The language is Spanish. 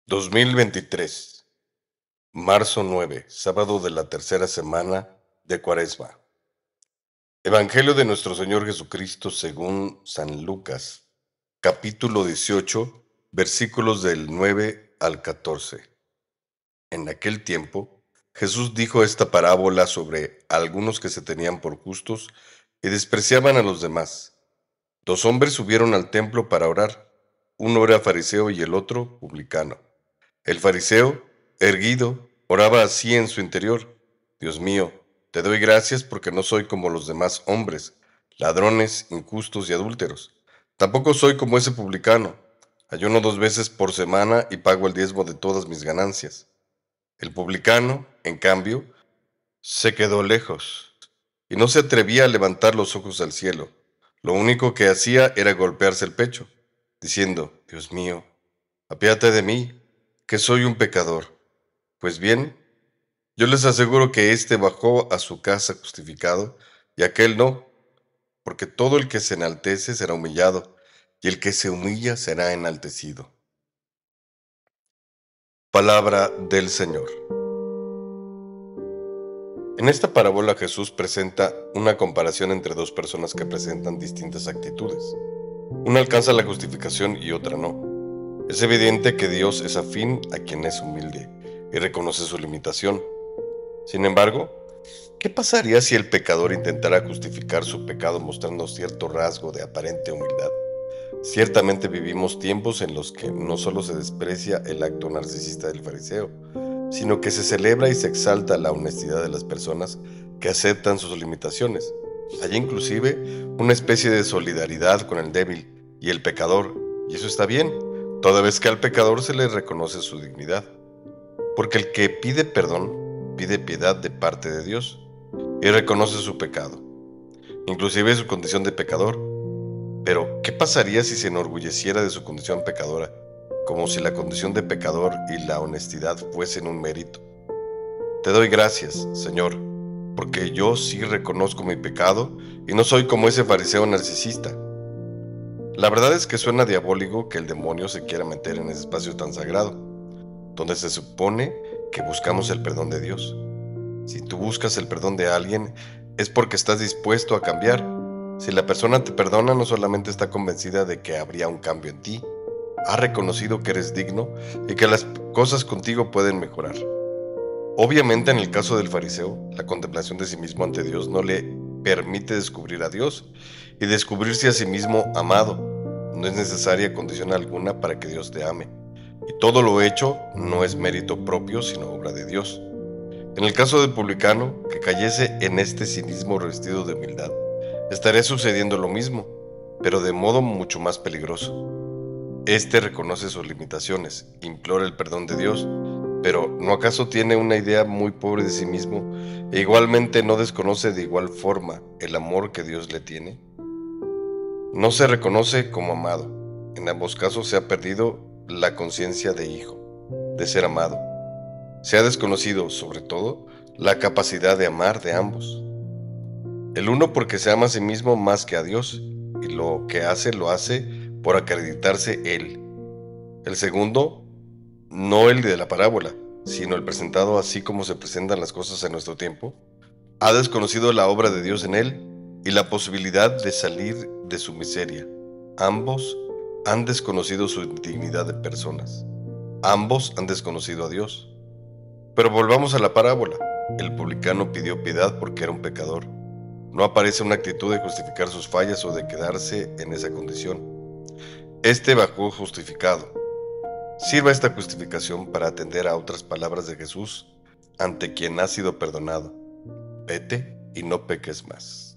2023, marzo 9, sábado de la tercera semana de Cuaresma. Evangelio de nuestro Señor Jesucristo según San Lucas, capítulo 18, versículos del 9 al 14. En aquel tiempo, Jesús dijo esta parábola sobre algunos que se tenían por justos y despreciaban a los demás. Dos hombres subieron al templo para orar. Uno era fariseo y el otro publicano. El fariseo, erguido, oraba así en su interior: Dios mío, te doy gracias porque no soy como los demás hombres, ladrones, injustos y adúlteros. Tampoco soy como ese publicano. Ayuno 2 veces por semana y pago el diezmo de todas mis ganancias. El publicano, en cambio, se quedó lejos y no se atrevía a levantar los ojos al cielo. Lo único que hacía era golpearse el pecho, diciendo: Dios mío, apiádate de mí, que soy un pecador. Pues bien, yo les aseguro que éste bajó a su casa justificado y aquel no, porque todo el que se enaltece será humillado, y el que se humilla será enaltecido. Palabra del Señor. En esta parábola Jesús presenta una comparación entre dos personas que presentan distintas actitudes. Una alcanza la justificación y otra no. Es evidente que Dios es afín a quien es humilde y reconoce su limitación. Sin embargo, ¿qué pasaría si el pecador intentara justificar su pecado mostrando cierto rasgo de aparente humildad? Ciertamente vivimos tiempos en los que no solo se desprecia el acto narcisista del fariseo, sino que se celebra y se exalta la honestidad de las personas que aceptan sus limitaciones. Hay inclusive una especie de solidaridad con el débil y el pecador, y eso está bien, toda vez que al pecador se le reconoce su dignidad. Porque el que pide perdón, pide piedad de parte de Dios y reconoce su pecado, inclusive su condición de pecador. Pero, ¿qué pasaría si se enorgulleciera de su condición pecadora, como si la condición de pecador y la honestidad fuesen un mérito? Te doy gracias, Señor, porque yo sí reconozco mi pecado y no soy como ese fariseo narcisista. La verdad es que suena diabólico que el demonio se quiera meter en ese espacio tan sagrado, donde se supone que buscamos el perdón de Dios. Si tú buscas el perdón de alguien, es porque estás dispuesto a cambiar. Si la persona te perdona, no solamente está convencida de que habría un cambio en ti, ha reconocido que eres digno y que las cosas contigo pueden mejorar. Obviamente, en el caso del fariseo, la contemplación de sí mismo ante Dios no le permite descubrir a Dios y descubrirse a sí mismo amado. No es necesaria condición alguna para que Dios te ame, y todo lo hecho no es mérito propio, sino obra de Dios. En el caso del publicano, que cayese en este cinismo revestido de humildad, estaría sucediendo lo mismo, pero de modo mucho más peligroso. Este reconoce sus limitaciones, implora el perdón de Dios, pero ¿no acaso tiene una idea muy pobre de sí mismo e igualmente no desconoce de igual forma el amor que Dios le tiene? No se reconoce como amado. En ambos casos se ha perdido la conciencia de hijo, de ser amado. Se ha desconocido, sobre todo, la capacidad de amar de ambos. El uno porque se ama a sí mismo más que a Dios, y lo que hace lo hace por acreditarse él. El segundo, no el de la parábola, sino el presentado así como se presentan las cosas en nuestro tiempo, ha desconocido la obra de Dios en él y la posibilidad de salir de su miseria. Ambos han desconocido su dignidad de personas. Ambos han desconocido a Dios. Pero volvamos a la parábola. El publicano pidió piedad porque era un pecador. No aparece una actitud de justificar sus fallas o de quedarse en esa condición. Este bajó justificado. Sirva esta justificación para atender a otras palabras de Jesús ante quien ha sido perdonado: vete y no peques más.